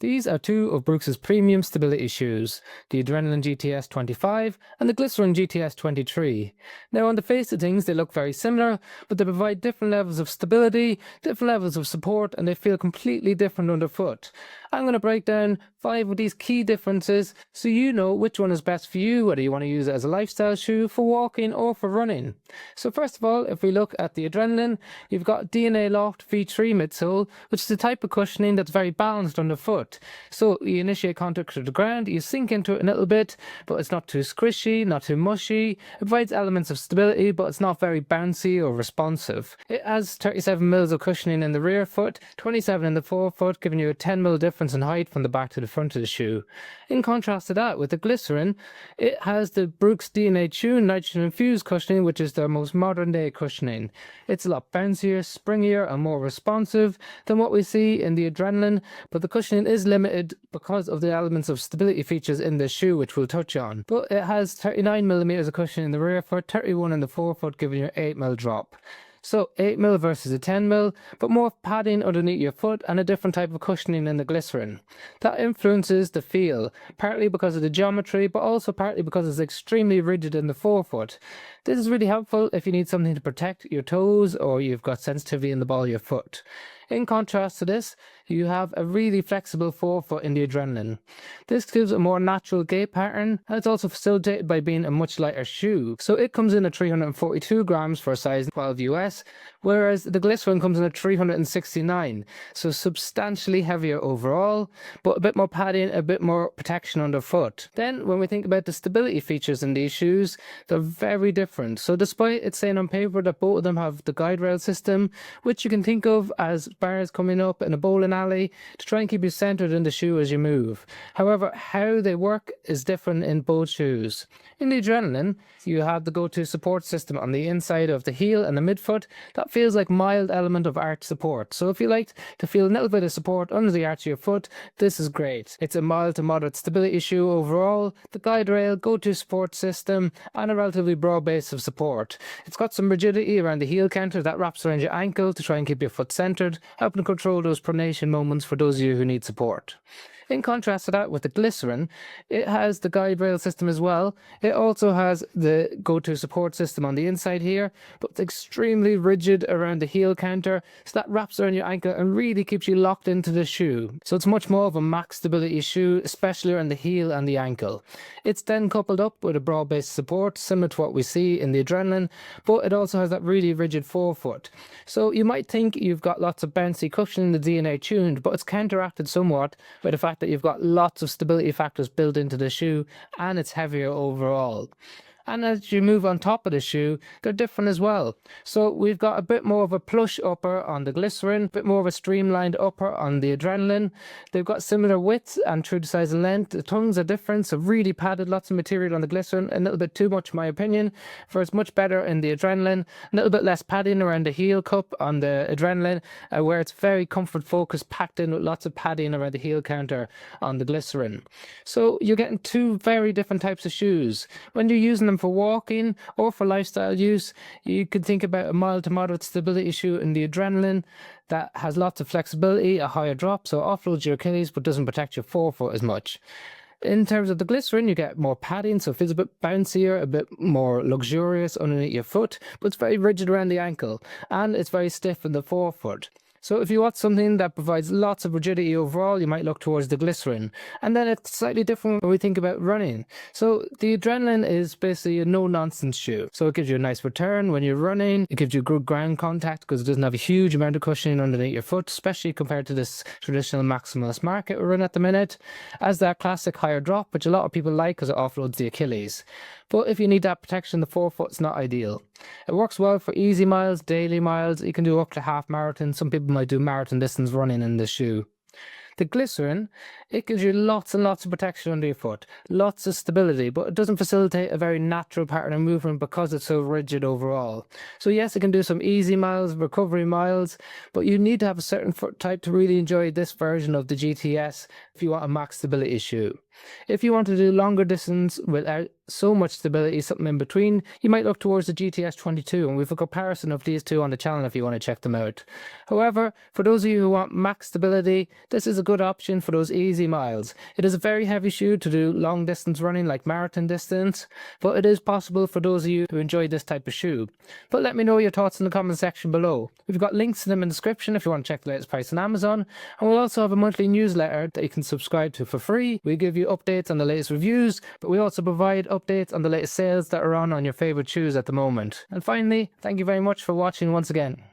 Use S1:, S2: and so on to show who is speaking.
S1: These are two of Brooks's premium stability shoes, the Adrenaline GTS 25 and the Glycerin GTS 23. Now on the face of things they look very similar, but they provide different levels of stability, different levels of support, and they feel completely different underfoot. I'm going to break down 5 of these key differences so you know which one is best for you, whether you want to use it as a lifestyle shoe, for walking or for running. So first of all, if we look at the Adrenaline, you've got DNA Loft V3 midsole, which is the type of cushioning that's very balanced underfoot. So you initiate contact with the ground, you sink into it a little bit, but it's not too squishy, not too mushy. It provides elements of stability, but it's not very bouncy or responsive. It has 37 mils of cushioning in the rear foot, 27 in the forefoot, giving you a 10 mil difference in height from the back to the front of the shoe. In contrast to that, with the Glycerin, it has the Brooks DNA Tune nitrogen infused cushioning, which is their most modern day cushioning. It's a lot bouncier, springier, and more responsive than what we see in the Adrenaline, but the cushioning is limited because of the elements of stability features in the shoe, which we'll touch on. But it has 39mm of cushioning in the rear foot, 31 in the forefoot, giving you an 8mm drop. So 8mm versus a 10mm, but more padding underneath your foot and a different type of cushioning in the Glycerin. That influences the feel, partly because of the geometry, but also partly because it's extremely rigid in the forefoot. This is really helpful if you need something to protect your toes or you've got sensitivity in the ball of your foot. In contrast to this, you have a really flexible forefoot in the Adrenaline. This gives a more natural gait pattern, and it's also facilitated by being a much lighter shoe. So it comes in at 342 grams for a size 12 US, whereas the Glycerin comes in at 369, so substantially heavier overall, but a bit more padding, a bit more protection underfoot. Then when we think about the stability features in these shoes, they're very different. So despite it saying on paper that both of them have the guide rail system, which you can think of as bars coming up in a bowling alley to try and keep you centered in the shoe as you move. However, how they work is different in both shoes. In the Adrenaline, you have the go-to support system on the inside of the heel and the midfoot that feels like mild element of arch support. So if you like to feel a little bit of support under the arch of your foot, this is great. It's a mild to moderate stability shoe overall, the guide rail, go-to support system, and a relatively broad base of support. It's got some rigidity around the heel counter that wraps around your ankle to try and keep your foot centered, helping control those pronation moments for those of you who need support. In contrast to that, with the Glycerin, it has the guide rail system as well. It also has the go-to support system on the inside here, but it's extremely rigid around the heel counter, so that wraps around your ankle and really keeps you locked into the shoe. So it's much more of a max stability shoe, especially around the heel and the ankle. It's then coupled up with a broad-based support, similar to what we see in the Adrenaline, but it also has that really rigid forefoot. So you might think you've got lots of bouncy cushioning in the DNA tuned, but it's counteracted somewhat by the fact that you've got lots of stability factors built into the shoe, and it's heavier overall. And as you move on top of the shoe, they're different as well. So we've got a bit more of a plush upper on the Glycerin, a bit more of a streamlined upper on the Adrenaline. They've got similar widths and true to size and length. The tongues are different, so really padded, lots of material on the Glycerin, a little bit too much in my opinion, for it's much better in the Adrenaline. A little bit less padding around the heel cup on the Adrenaline, where it's very comfort focused, packed in with lots of padding around the heel counter on the Glycerin. So you're getting two very different types of shoes. When you're using them for walking or for lifestyle use, you could think about a mild to moderate stability shoe in the Adrenaline that has lots of flexibility, a higher drop, so offloads your Achilles but doesn't protect your forefoot as much. In terms of the Glycerin, you get more padding, so it feels a bit bouncier, a bit more luxurious underneath your foot, but it's very rigid around the ankle, and it's very stiff in the forefoot. So if you want something that provides lots of rigidity overall, you might look towards the Glycerin. And then it's slightly different when we think about running. So the Adrenaline is basically a no-nonsense shoe. So it gives you a nice return when you're running. It gives you good ground contact because it doesn't have a huge amount of cushioning underneath your foot, especially compared to this traditional maximalist market we're in at the minute. As that classic higher drop, which a lot of people like because it offloads the Achilles. But if you need that protection, the forefoot is not ideal. It works well for easy miles, daily miles. You can do up to half marathon. Some people might do marathon distance running in the shoe. The Glycerin, it gives you lots and lots of protection under your foot, lots of stability, but it doesn't facilitate a very natural pattern of movement because it's so rigid overall. So yes, it can do some easy miles, recovery miles, but you need to have a certain foot type to really enjoy this version of the GTS if you want a max stability shoe. If you want to do longer distance without so much stability, something in between, you might look towards the GTS 22, and we have a comparison of these two on the channel if you want to check them out. However, for those of you who want max stability, this is a good option for those easy miles. It is a very heavy shoe to do long distance running like marathon distance, but it is possible for those of you who enjoy this type of shoe. But let me know your thoughts in the comment section below. We've got links to them in the description if you want to check the latest price on Amazon, and we'll also have a monthly newsletter that you can subscribe to for free. We give you updates on the latest reviews, but we also provide updates on the latest sales that are on your favourite shoes at the moment. And finally, thank you very much for watching once again.